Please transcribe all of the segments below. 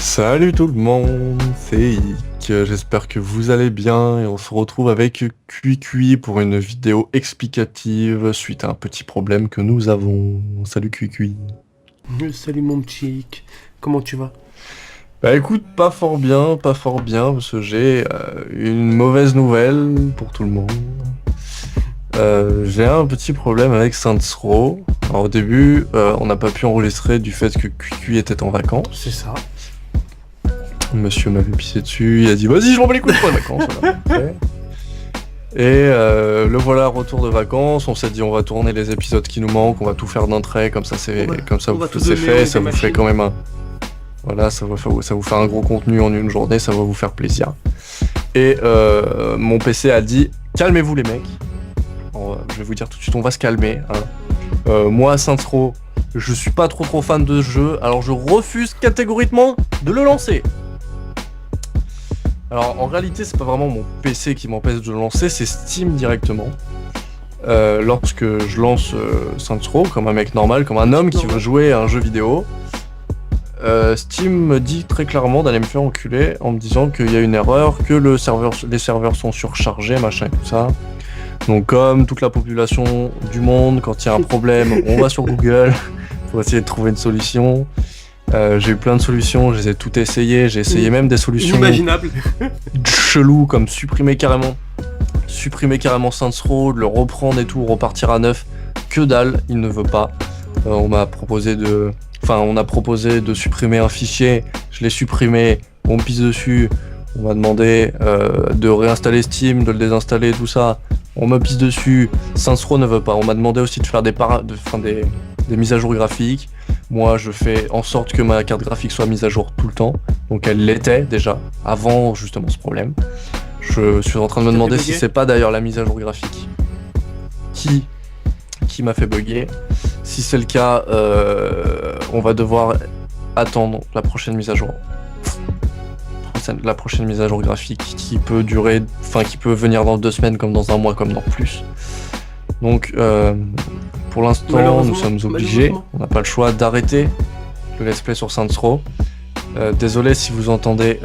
Salut tout le monde, c'est Ick, j'espère que vous allez bien et on se retrouve avec QiQui pour une vidéo explicative suite à un petit problème que nous avons. Salut QiQui. Salut mon petit Ick, comment tu vas? Bah écoute, pas fort bien, parce que j'ai une mauvaise nouvelle pour tout le monde. J'ai un petit problème avec Saints Row. Alors au début, on n'a pas pu enregistrer du fait que QiQui était en vacances. C'est ça. Monsieur m'avait pissé dessus, il a dit vas-y je m'en bats les couilles pour les vacances. Voilà. Et le voilà retour de vacances, on s'est dit on va tourner les épisodes qui nous manquent, on va tout faire d'un trait, comme ça c'est fait, ça vous fait quand même un... Voilà, ça vous fait un gros contenu en une journée, ça va vous faire plaisir. Et mon PC a dit calmez-vous les mecs. Alors, je vais vous dire tout de suite, on va se calmer. Hein. Moi, Saints Row, je suis pas trop fan de ce jeu, alors je refuse catégoriquement de le lancer. Alors en réalité c'est pas vraiment mon PC qui m'empêche de le lancer, c'est Steam directement. Lorsque je lance Saints Row comme un mec normal, comme un homme qui veut jouer à un jeu vidéo, Steam me dit très clairement d'aller me faire enculer en me disant qu'il y a une erreur, que les serveurs sont surchargés, machin et tout ça. Donc comme toute la population du monde, quand il y a un problème, on va sur Google pour essayer de trouver une solution. J'ai eu plein de solutions, je les ai toutes essayées, j'ai essayé même des solutions inimaginables cheloues comme supprimer carrément Saints Row, le reprendre et tout, repartir à neuf. Que dalle, il ne veut pas. On a proposé de supprimer un fichier, je l'ai supprimé, on me pisse dessus, on m'a demandé de réinstaller Steam, de le désinstaller, tout ça, on me pisse dessus, Saints Row ne veut pas, on m'a demandé aussi de faire des mises à jour graphiques. Moi je fais en sorte que ma carte graphique soit mise à jour tout le temps, donc elle l'était déjà, avant justement ce problème. Je suis en train de me demander si c'est pas d'ailleurs la mise à jour graphique qui m'a fait bugger. Si c'est le cas, on va devoir attendre la prochaine mise à jour. La prochaine mise à jour graphique qui peut venir dans 2 semaines comme dans un mois comme dans plus. Donc pour l'instant nous sommes obligés, on n'a pas le choix d'arrêter le let's play sur Saints Row. Désolé si vous entendez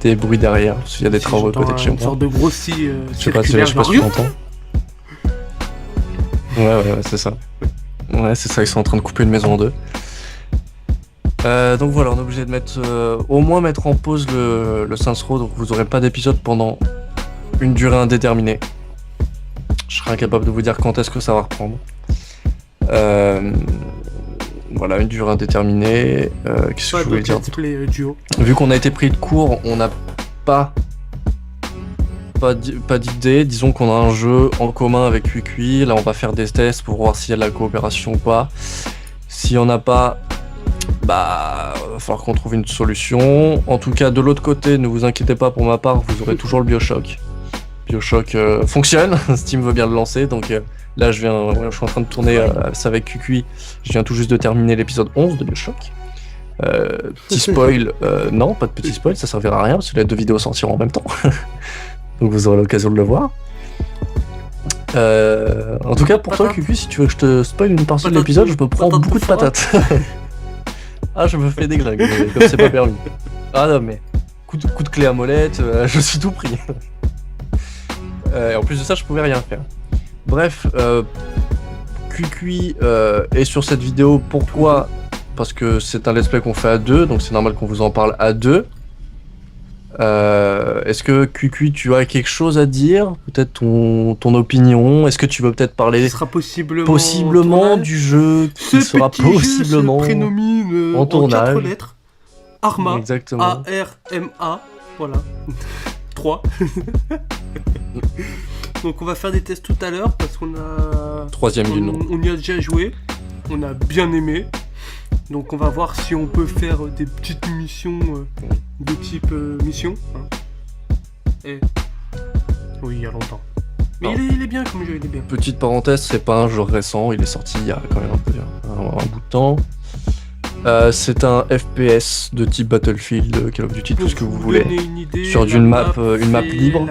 des bruits derrière, parce qu'il y a des travaux à côté de chez moi. Une sorte de gros scie je sais pas si tu m'entends. Ouais, c'est ça. Ouais, c'est ça, ils sont en train de couper une maison en deux. Donc voilà, on est obligé de au moins mettre en pause le Saints Row, donc vous aurez pas d'épisode pendant une durée indéterminée. Je serai incapable de vous dire quand est-ce que ça va reprendre. Voilà, une durée indéterminée. Qu'est-ce que je voulais dire ? Vu qu'on a été pris de court, on n'a pas d'idée. Disons qu'on a un jeu en commun avec QiQui. Là, on va faire des tests pour voir s'il y a de la coopération ou pas. S'il n'y en a pas, va falloir qu'on trouve une solution. En tout cas, de l'autre côté, ne vous inquiétez pas, pour ma part, vous aurez toujours le BioShock. BioShock fonctionne, Steam veut bien le lancer, donc là je suis en train de tourner ça avec QiQui, je viens tout juste de terminer l'épisode 11 de BioShock. Petit spoil, non, pas de petit spoil, ça servira à rien, parce que les 2 vidéos sortiront en même temps, donc vous aurez l'occasion de le voir. En tout cas, pour toi QiQui, si tu veux que je te spoil une partie de l'épisode, je peux prendre beaucoup de patates. Ah, je me fais déglinguer, comme c'est pas permis. Ah non mais, coup de clé à molette, je suis tout pris. Et en plus de ça, je pouvais rien faire. Bref, QiQui est sur cette vidéo. Pourquoi ? Parce que c'est un let's play qu'on fait à 2, donc c'est normal qu'on vous en parle à 2. Est-ce que QiQui, tu as quelque chose à dire ? Peut-être ton opinion ? Est-ce que tu veux peut-être parler possiblement du jeu qui sera possiblement en tournage ? 4 lettres. Arma. Exactement. A-R-M-A. Voilà. 3. Donc on va faire des tests tout à l'heure parce qu'on a... Troisième du nom. On y a déjà joué. On a bien aimé. Donc on va voir si on peut faire des petites missions de type mission. Hein. Et... Oui, il y a longtemps. Mais il est bien comme jeu, il est bien. Petite parenthèse, c'est pas un jeu récent, il est sorti il y a quand même un bout de temps. C'est un FPS de type Battlefield, Call of Duty, tout ce que vous voulez. Sur une map libre.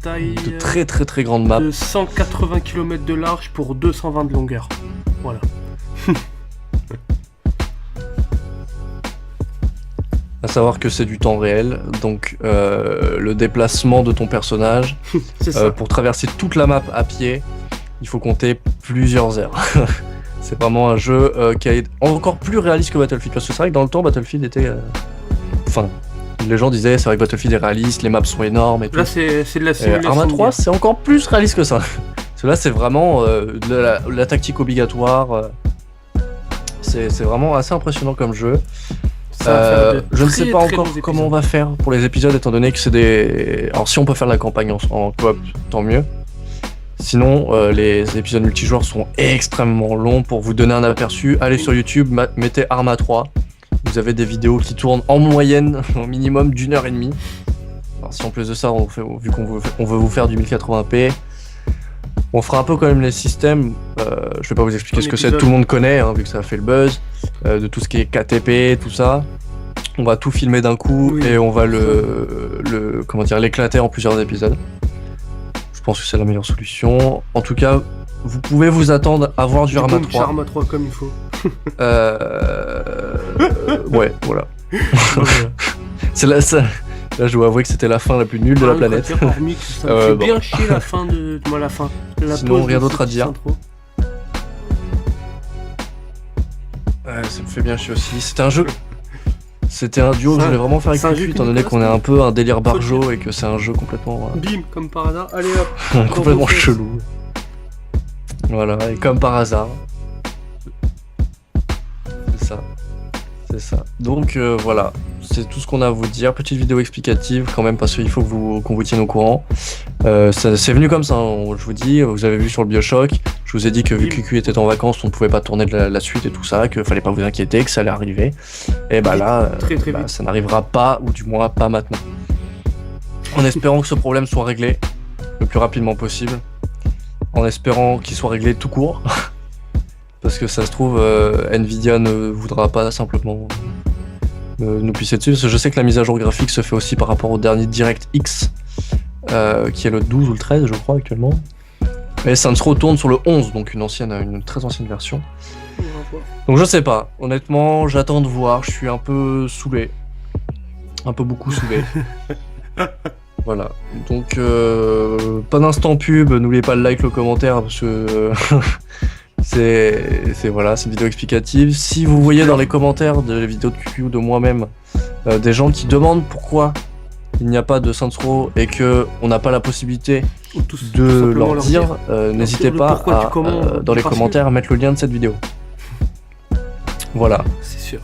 taille de très très très grandes maps. de 180 km de large pour 220 de longueur. Voilà. À savoir que c'est du temps réel, donc le déplacement de ton personnage, C'est ça. pour traverser toute la map à pied, il faut compter plusieurs heures. C'est vraiment un jeu qui est encore plus réaliste que Battlefield, parce que c'est vrai que dans le temps Battlefield était... Enfin, les gens disaient c'est vrai que Battlefield est réaliste, les maps sont énormes et tout. Là, c'est de la simulation. Arma de 3 guerre. c'est encore plus réaliste que ça. Parce que là c'est vraiment de la tactique obligatoire. C'est vraiment assez impressionnant comme jeu. Ça va faire de Je ne sais très, pas très encore longs comment on épisodes. va faire pour les épisodes étant donné que c'est des... Alors si on peut faire la campagne en coop, tant mieux. Sinon, les épisodes multijoueurs sont extrêmement longs. Pour vous donner un aperçu, allez sur YouTube, mettez Arma 3. Vous avez des vidéos qui tournent en moyenne au minimum d'1h30. Alors si en plus de ça, vu qu'on veut vous faire du 1080p, on fera un peu quand même les systèmes. Je vais pas vous expliquer Un ce que c'est, épisode. tout le monde connaît, hein, vu que ça a fait le buzz, de tout ce qui est KTP, tout ça. On va tout filmer d'un coup Oui. et on va comment dire, l'éclater en plusieurs épisodes. Je pense que c'est la meilleure solution. En tout cas, vous pouvez vous attendre à voir du Du Arma coup, 3. Arma 3 comme il faut. Ouais, voilà. Voilà. C'est là, là, je dois avouer que c'était la fin la plus nulle de la planète. Hormis que ça me fait Bon. bien chier la fin de... Moi, la fin. La Sinon, pause rien de d'autre à cette dire. intro. Ouais, ça me fait bien chier aussi. C'était un jeu. C'était un duo que je voulais vraiment faire avec c'est un jeu Cucu, qui étant nous donné passe, qu'on est hein. un peu un délire Faut barjo et que c'est un jeu complètement, Bim, comme par hasard. Allez hop. complètement Dans ton chelou. Voilà, et comme par hasard. C'est ça. C'est ça. Donc voilà, c'est tout ce qu'on a à vous dire. Petite vidéo explicative quand même parce qu'il faut qu'on vous tienne au courant. C'est venu comme ça, hein, je vous dis, vous avez vu sur le Bioshock, je vous ai dit que vu que QQ était en vacances, on ne pouvait pas tourner de la suite et tout ça, qu'il fallait pas vous inquiéter, que ça allait arriver. Et bah là, Très, très vite. ça n'arrivera pas, ou du moins pas maintenant. En espérant que ce problème soit réglé le plus rapidement possible. En espérant qu'il soit réglé tout court. Parce que ça se trouve, Nvidia ne voudra pas simplement nous pisser dessus. Parce que je sais que la mise à jour graphique se fait aussi par rapport au dernier DirectX, qui est le 12 ou le 13, je crois, actuellement. Et ça ne se retourne sur le 11, donc une très ancienne version. On va voir. Donc je sais pas, honnêtement, j'attends de voir. Je suis un peu saoulé. Un peu beaucoup saoulé. Voilà. Donc, pas d'instant pub, n'oubliez pas le like, le commentaire, parce que c'est voilà, c'est une vidéo explicative. Si vous voyez dans les commentaires de la vidéo de QQ ou de moi-même des gens qui demandent pourquoi il n'y a pas de Saints Row et que on n'a pas la possibilité Ou tout de simplement leur dire, n'hésitez le pas pourquoi du à, comment, dans les parce que- commentaires à mettre le lien de cette vidéo. Voilà. C'est sûr.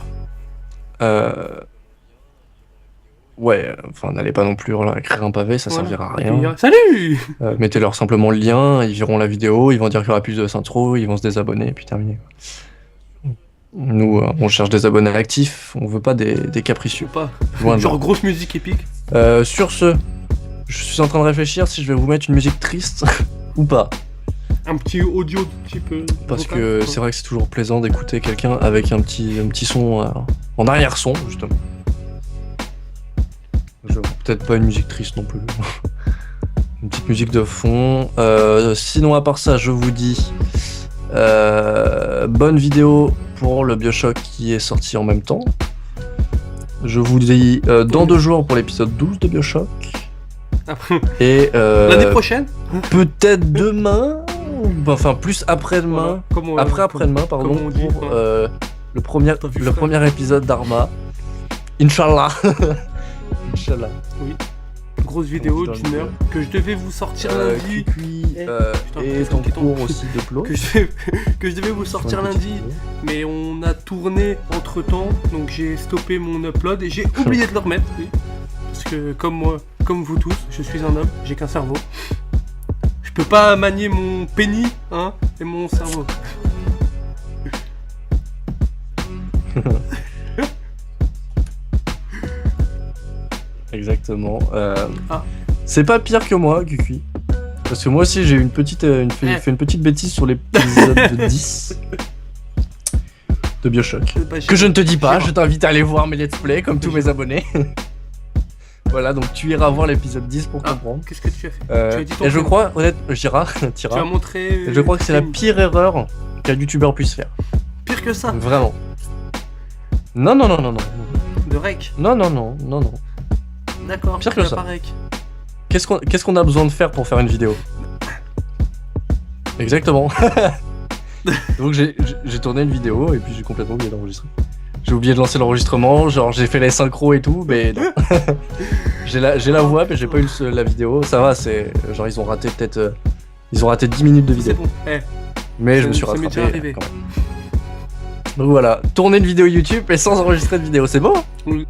Ouais, enfin n'allez pas non plus écrire un pavé, ça Voilà. servira à Et rien. puis, salut. Mettez-leur simplement le lien, ils verront la vidéo, ils vont dire qu'il y aura plus de Saints Row, ils vont se désabonner et puis terminé. Nous, on cherche des abonnés actifs, on veut pas des capricieux. Ou pas. Loin de Genre là. grosse musique épique. Sur ce, je suis en train de réfléchir si je vais vous mettre une musique triste ou pas. Un petit audio type. Parce vocal. que c'est vrai que c'est toujours plaisant d'écouter quelqu'un avec un petit son en arrière-son, justement. Peut-être pas une musique triste non plus. Une petite musique de fond. Sinon, à part ça, je vous dis bonne vidéo pour le Bioshock qui est sorti en même temps. Je vous dis dans 2 jours pour l'épisode 12 de Bioshock. Après, Et l'année prochaine. peut-être demain, enfin plus après-demain. Voilà. Comme, Après-demain, pardon, comme on dit, pour quoi. le premier, T'as vu, le frère premier épisode d'Arma. Inch'Allah. Inch'Allah. Grosse vidéo Dans le d'une heure que je devais vous sortir lundi. Kukui putain, est putain, en putain. cours aussi de plot. Que je devais vous sortir lundi. Mais on a tourné entre temps. Donc j'ai stoppé mon upload et j'ai oublié de le remettre. Oui. Parce que comme moi, comme vous tous, je suis un homme, j'ai qu'un cerveau. Je peux pas manier mon pénis, hein, et mon cerveau. Exactement. Ah. C'est pas pire que moi, Kukui. Parce que moi aussi j'ai eu fait une petite bêtise sur l'épisode de 10 de Bioshock. Bah, Que je ne te dis pas, j'ai- je t'invite à aller voir mes let's play comme tous mes abonnés. Voilà, donc tu iras voir l'épisode 10 pour comprendre. Qu'est-ce que tu as fait? Tu as dit ton Et je prénom. crois, honnêtement, Jira, Tu as Tira, montré. je crois que c'est la Camille. pire erreur qu'un youtubeur puisse faire. Pire que ça. Vraiment. Non, non, non, non, non. De rec. Non, non, non, non, non. D'accord. Pire que tu as ça. pas rec. Qu'est-ce qu'on a besoin de faire pour faire une vidéo? Exactement. Donc j'ai tourné une vidéo et puis j'ai complètement oublié d'enregistrer. J'ai oublié de lancer l'enregistrement, genre j'ai fait les synchros et tout, mais non. j'ai la voix mais j'ai pas eu la vidéo. Ça va, c'est genre ils ont raté peut-être ils ont raté 10 minutes de C'est vidéo. bon. Eh, Mais je me suis ça m'est rattrapé. déjà arrivé. Quand même. Donc voilà, tourner une vidéo YouTube et sans enregistrer de vidéo, c'est beau hein? on-